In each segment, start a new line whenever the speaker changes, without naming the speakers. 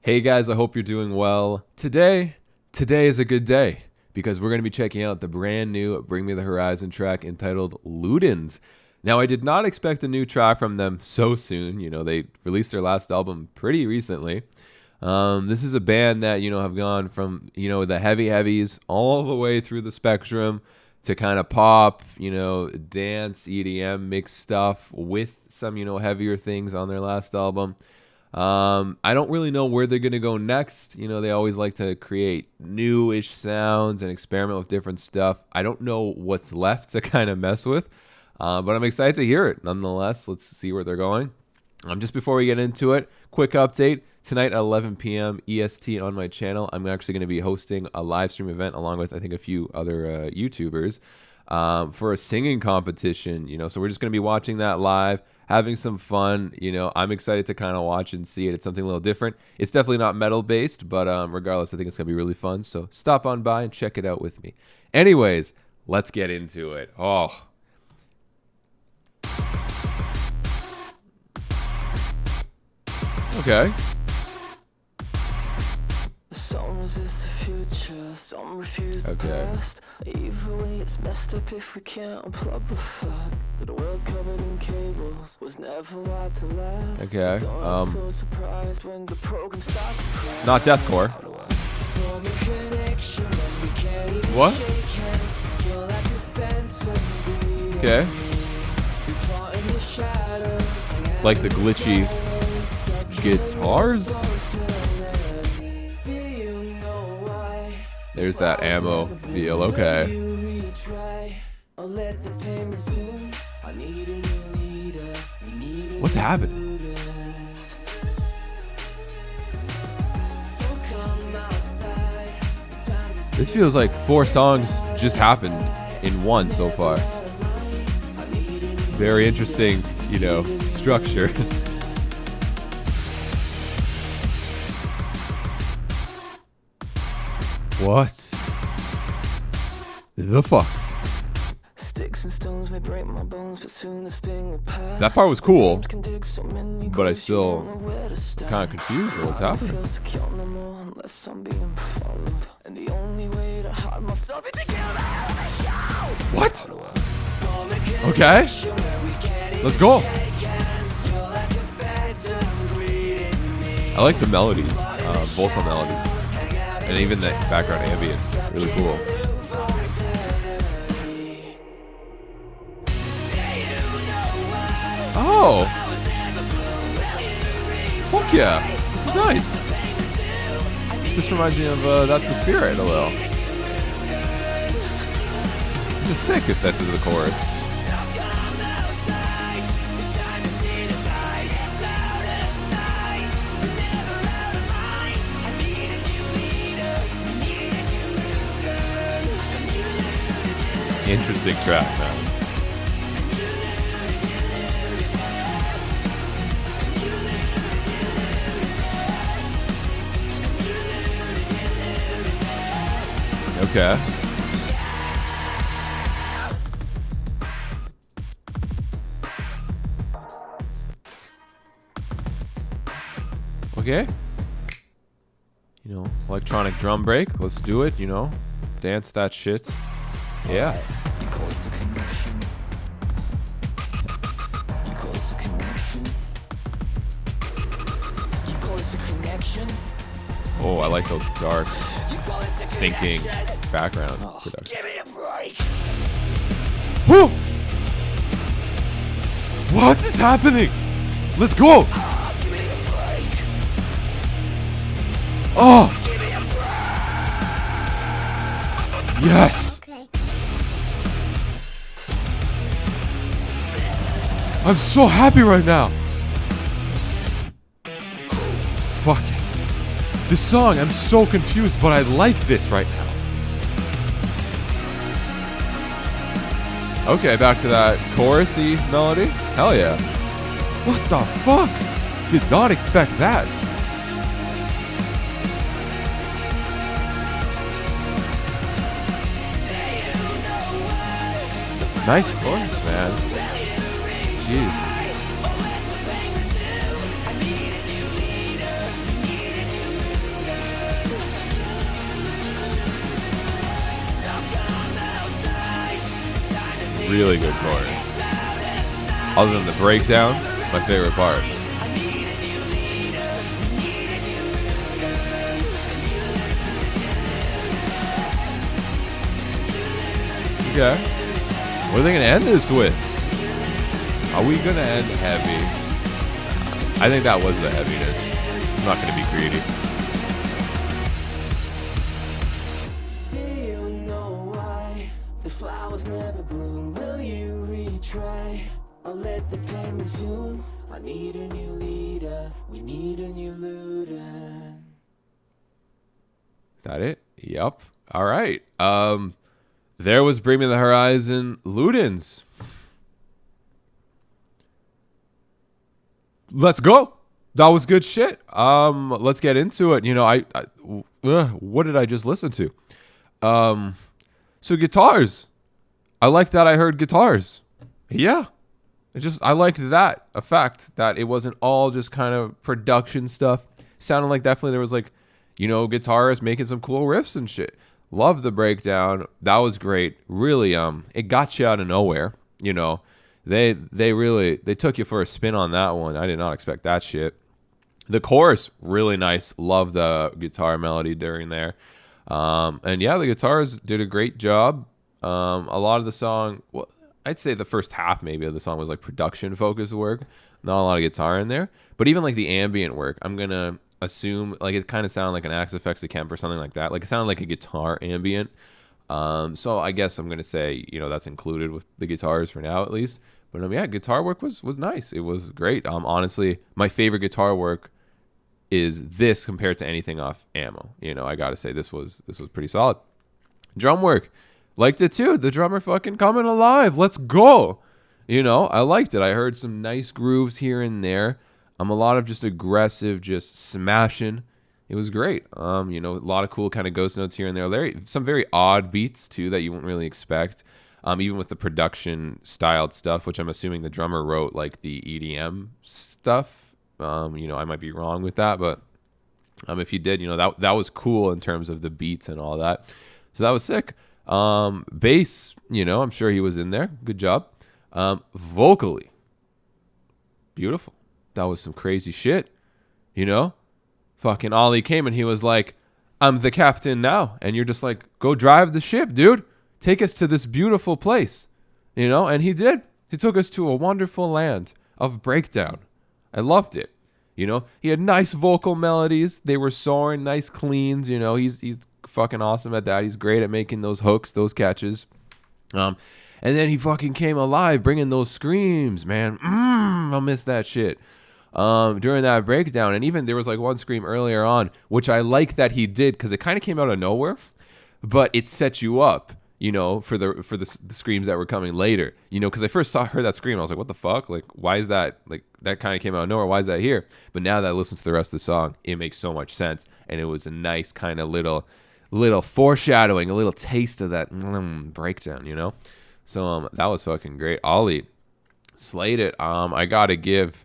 Hey guys, I hope you're doing well. Today is a good day because we're going to be checking out the brand new Bring Me the Horizon track entitled Ludens. Now, I did not expect a new track from them so soon. You know, they released their last album pretty recently. This is a band that, have gone from, the heavies all the way through the spectrum to kind of pop, dance, EDM mixed stuff with some, heavier things on their last album. I don't really know where they're going to go next. They always like to create new-ish sounds and experiment with different stuff. I don't know what's left to kind of mess with, but I'm excited to hear it. Nonetheless, let's see where they're going. Just before we get into it, quick update. Tonight at 11 p.m. EST on my channel, I'm actually going to be hosting a live stream event along with, I think, a few other YouTubers for a singing competition. So we're just going to be watching that live, having some fun. I'm excited to kind of watch and see it. It's something a little different. It's definitely not metal based, but regardless, I think it's going to be really fun. So stop on by and check it out with me. Anyways, let's get into it. Oh. Okay.
Some resist the future, some refuse the past. Either way, it's messed up if we can't unplug the fact that a world covered in cables was never wide to last.
Okay.
So surprised when the program starts to crash.
It's not deathcore. What? Okay. Like the glitchy guitars? There's that ammo feel, okay. What's happening? This feels like 4 songs just happened in one so far. Very interesting, structure. What the fuck?
Sticks and stones may break my bones, but soon the sting will pass.
That part was cool, but I still kind of confused at what's happening. What? Okay, let's go. I like the melodies, vocal melodies. And even the background ambience, really cool. Oh! Fuck yeah! This is nice. This reminds me of That's the Spirit a little. This is sick if this is the chorus. Interesting track, man. Okay. Okay. Electronic drum break. Let's do it, Dance that shit. Yeah.
You call us a connection. You call us a connection. You call us a connection.
Oh, I like those dark, sinking background production.
Give me a break.
Whoa! What is happening? Let's go!
Give me a break.
Oh!
Give me a break.
Yes! I'm so happy right now. Fuck it. This song, I'm so confused, but I like this right now. Okay, back to that chorusy melody. Hell yeah. What the fuck? Did not expect that. Nice chorus, man. Jeez. Really good chorus. Other than the breakdown, my favorite part. Okay. What are they going to end this with? Are we going to end heavy? I think that was the heaviness. I'm not going to be greedy.
Do you know why the flowers never bloom? Will you retry or let the pain resume? I need a new leader. We need a new Ludens.
Is that it? Yep. All right. There was Bring Me the Horizon, Ludens. Let's go. That was good shit. Let's get into it. You know, what did I just listen to? So guitars. I like that I heard guitars. Yeah. I liked that effect, that it wasn't all just kind of production stuff. Sounded like definitely there was like, you know, guitarists making some cool riffs and shit. Love the breakdown. That was great. Really, it got you out of nowhere. You know, they took you for a spin on that one. I did not expect that shit. The chorus, really nice. Love the guitar melody during there. And yeah, the guitars did a great job. A lot of the song, well, I'd say the first half maybe of the song was like production focused work. Not a lot of guitar in there. But even like the ambient work, I'm going to assume like it kind of sounded like an Axe Effects of Kemp or something like that. Like it sounded like a guitar ambient. So I guess I'm going to say, you know, that's included with the guitars for now at least. But yeah, guitar work was nice. It was great. Honestly, my favorite guitar work is this compared to anything off Ammo. You know, I got to say this was pretty solid. Drum work. Liked it too. The drummer fucking coming alive. Let's go. You know, I liked it. I heard some nice grooves here and there. A lot of just aggressive, just smashing. It was great. You know, a lot of cool kind of ghost notes here and there. Some very odd beats too that you wouldn't really expect. Even with the production styled stuff, which I'm assuming the drummer wrote like the EDM stuff. You know, I might be wrong with that, but if you did, you know, that was cool in terms of the beats and all that. So that was sick. Bass, you know, I'm sure he was in there. Good job. Vocally, beautiful. That was some crazy shit, you know? Fucking Ollie came and he was like, I'm the captain now. And you're just like, go drive the ship, dude. Take us to this beautiful place, you know? And he did. He took us to a wonderful land of breakdown. I loved it. You know, he had nice vocal melodies. They were soaring, nice cleans. You know, he's fucking awesome at that. He's great at making those hooks, those catches. And then he fucking came alive, bringing those screams, man. I'll miss that shit. During that breakdown. And even there was like one scream earlier on, which I like that he did because it kind of came out of nowhere, but it set you up, you know, for the screams that were coming later, you know, because I first heard that scream. I was like, what the fuck? Like, why is that? Like, that kind of came out of nowhere. Why is that here? But now that I listen to the rest of the song, it makes so much sense. And it was a nice kind of little foreshadowing, a little taste of that breakdown, you know? So that was fucking great. Ollie slayed it. I got to give,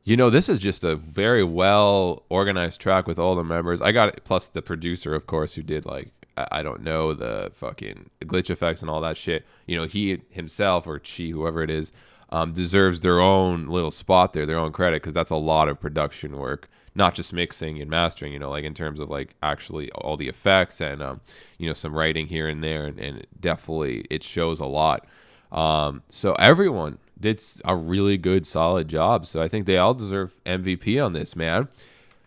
you know, this is just a very well organized track with all the members. I got it, plus the producer, of course, who did like, I don't know, the fucking glitch effects and all that shit. You know, he himself or she, whoever it is, deserves their own little spot there, their own credit, because that's a lot of production work, not just mixing and mastering, you know, like in terms of like actually all the effects and, you know, some writing here and there. And definitely it shows a lot. So everyone did a really good, solid job. So I think they all deserve MVP on this, man.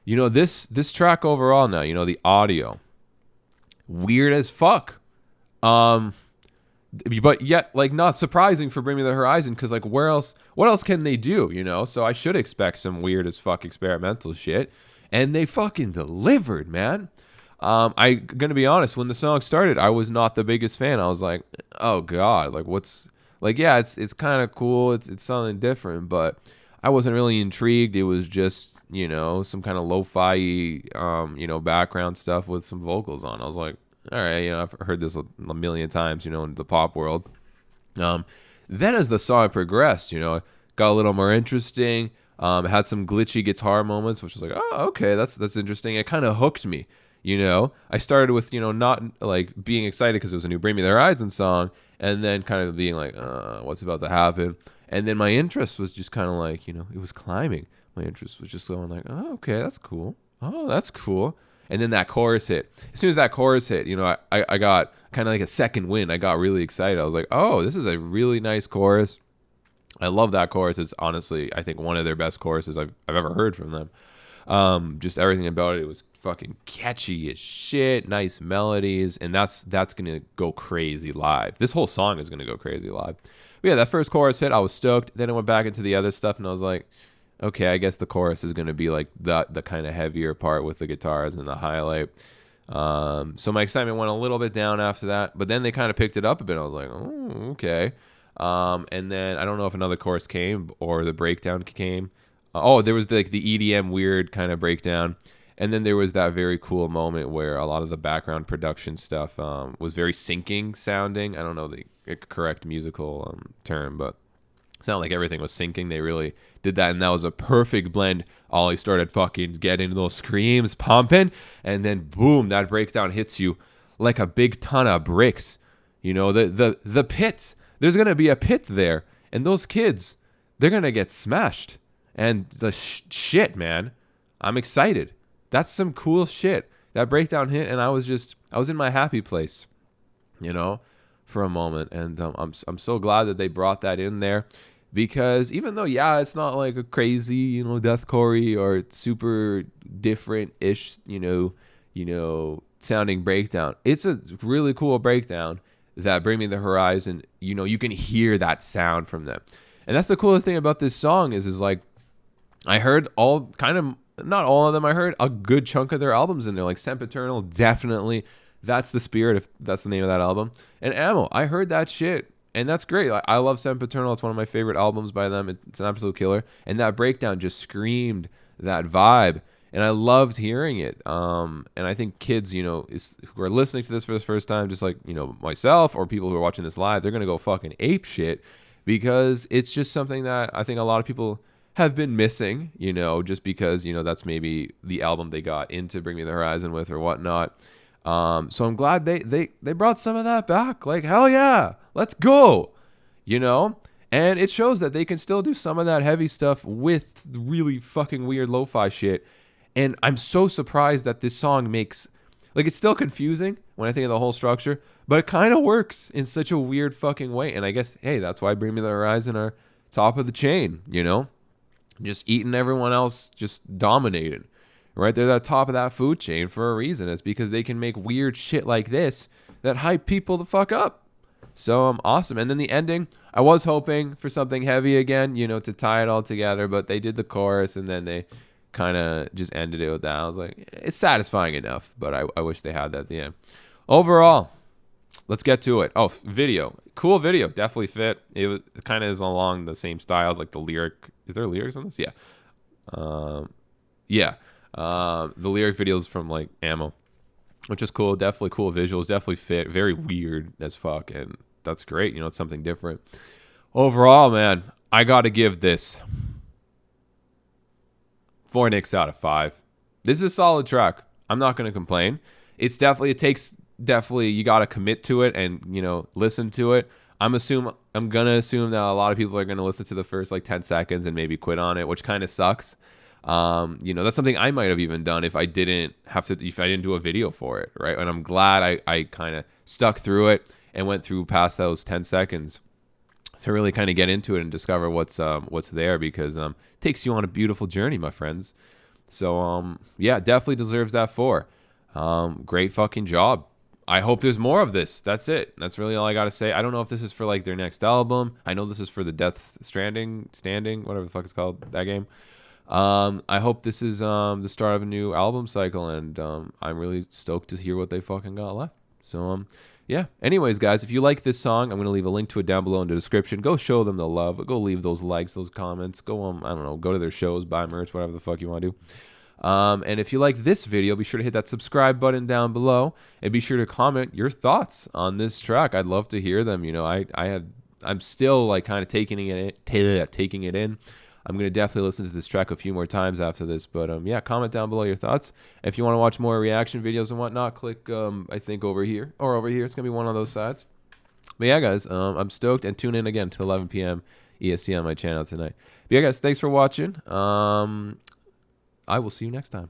You know, this track overall now, you know, the audio, weird as fuck. But yet, like, not surprising for Bring Me the Horizon, because, like, what else can they do, you know? So I should expect some weird as fuck experimental shit. And they fucking delivered, man. I'm going to be honest, when the song started, I was not the biggest fan. I was like, oh, God, like, what's... Like, yeah, it's kind of cool. It's something different, but I wasn't really intrigued. It was just, you know, some kind of lo-fi, you know, background stuff with some vocals on. I was like, all right, you know, I've heard this a million times, you know, in the pop world. Then as the song progressed, you know, it got a little more interesting. It had some glitchy guitar moments, which was like, oh, okay, that's interesting. It kind of hooked me, you know. I started with, you know, not like being excited because it was a new Bring Me the Horizon song, and then kind of being like, what's about to happen? And then my interest was just kind of like, it was climbing. My interest was just going like, oh, okay, that's cool. Oh, that's cool. And then that chorus hit. As soon as that chorus hit, I got kind of like a second win. I got really excited. I was like, oh, this is a really nice chorus. I love that chorus. It's honestly, I think, one of their best choruses I've ever heard from them. Just everything about it was fucking catchy as shit, nice melodies, and that's gonna go crazy live. This whole song is gonna go crazy live. But yeah, that first chorus hit, I was stoked. Then I went back into the other stuff, and I was like, okay, I guess the chorus is gonna be like the kind of heavier part with the guitars and the highlight. So my excitement went a little bit down after that, but then they kind of picked it up a bit. I was like, oh, okay. And then I don't know if another chorus came or the breakdown came. There was the EDM weird kind of breakdown. And then there was that very cool moment where a lot of the background production stuff was very syncing sounding. I don't know the correct musical term, but it sounded like everything was syncing. They really did that, and that was a perfect blend. Ollie started fucking getting those screams pumping, and then boom, that breakdown hits you like a big ton of bricks. The pit. There's going to be a pit there, and those kids, they're going to get smashed. And the shit, man, I'm excited. That's some cool shit. That breakdown hit, and I was in my happy place, for a moment. And I'm so glad that they brought that in there, because even though, it's not like a crazy, deathcore or super different-ish, sounding breakdown. It's a really cool breakdown that Bring Me the Horizon, you can hear that sound from them. And that's the coolest thing about this song is like, I heard not all of them, I heard a good chunk of their albums in there, like Sempiternal, definitely. That's the spirit, if that's the name of that album. And Ammo, I heard that shit, and that's great. I love Sempiternal. It's one of my favorite albums by them. It's an absolute killer. And that breakdown just screamed that vibe, and I loved hearing it. And I think kids, who are listening to this for the first time, just like, myself or people who are watching this live, they're going to go fucking ape shit, because it's just something that I think a lot of people have been missing, just because, that's maybe the album they got into Bring Me the Horizon with or whatnot. So I'm glad they brought some of that back. Like, hell yeah, let's go, And it shows that they can still do some of that heavy stuff with really fucking weird lo-fi shit. And I'm so surprised that this song makes, like, it's still confusing when I think of the whole structure, but it kind of works in such a weird fucking way. And I guess, hey, that's why Bring Me the Horizon are top of the chain, just eating everyone else, just dominating, right? They're at the top of that food chain for a reason. It's because they can make weird shit like this that hype people the fuck up. So awesome. And then the ending, I was hoping for something heavy again, to tie it all together, but they did the chorus and then they kind of just ended it with that. I was like, it's satisfying enough, but I wish they had that at the end. Overall, let's get to it. Oh, video. Cool video. Definitely fit. It kind of is along the same styles, like the lyric. Is there lyrics on this? Yeah. The lyric videos from like Ammo, which is cool. Definitely cool visuals. Definitely fit. Very weird as fuck. And that's great. It's something different. Overall, man, I got to give this 4 Nicks out of 5. This is a solid track. I'm not going to complain. You got to commit to it and, listen to it. I'm going to assume that a lot of people are going to listen to the first like 10 seconds and maybe quit on it, which kind of sucks. That's something I might have even done if I didn't do a video for it. Right. And I'm glad I kind of stuck through it and went through past those 10 seconds to really kind of get into it and discover what's there, because it takes you on a beautiful journey, my friends. So, definitely deserves that 4. Great fucking job. I hope there's more of this. That's it. That's really all I got to say. I don't know if this is for like their next album. I know this is for the Death Stranding, whatever the fuck it's called, that game. I hope this is the start of a new album cycle, and I'm really stoked to hear what they fucking got left. So, Anyways, guys, if you like this song, I'm going to leave a link to it down below in the description. Go show them the love. Go leave those likes, those comments. Go, go to their shows, buy merch, whatever the fuck you want to do. And if you like this video, be sure to hit that subscribe button down below, and be sure to comment your thoughts on this track. I'd love to hear them. I'm still like kind of taking it in. I'm going to definitely listen to this track a few more times after this, but comment down below your thoughts. If you want to watch more reaction videos and whatnot, click I think over here or over here. It's going to be one of those sides. But yeah, guys, I'm stoked, and tune in again to 11 p.m. EST on my channel tonight. But yeah, guys, thanks for watching. I will see you next time.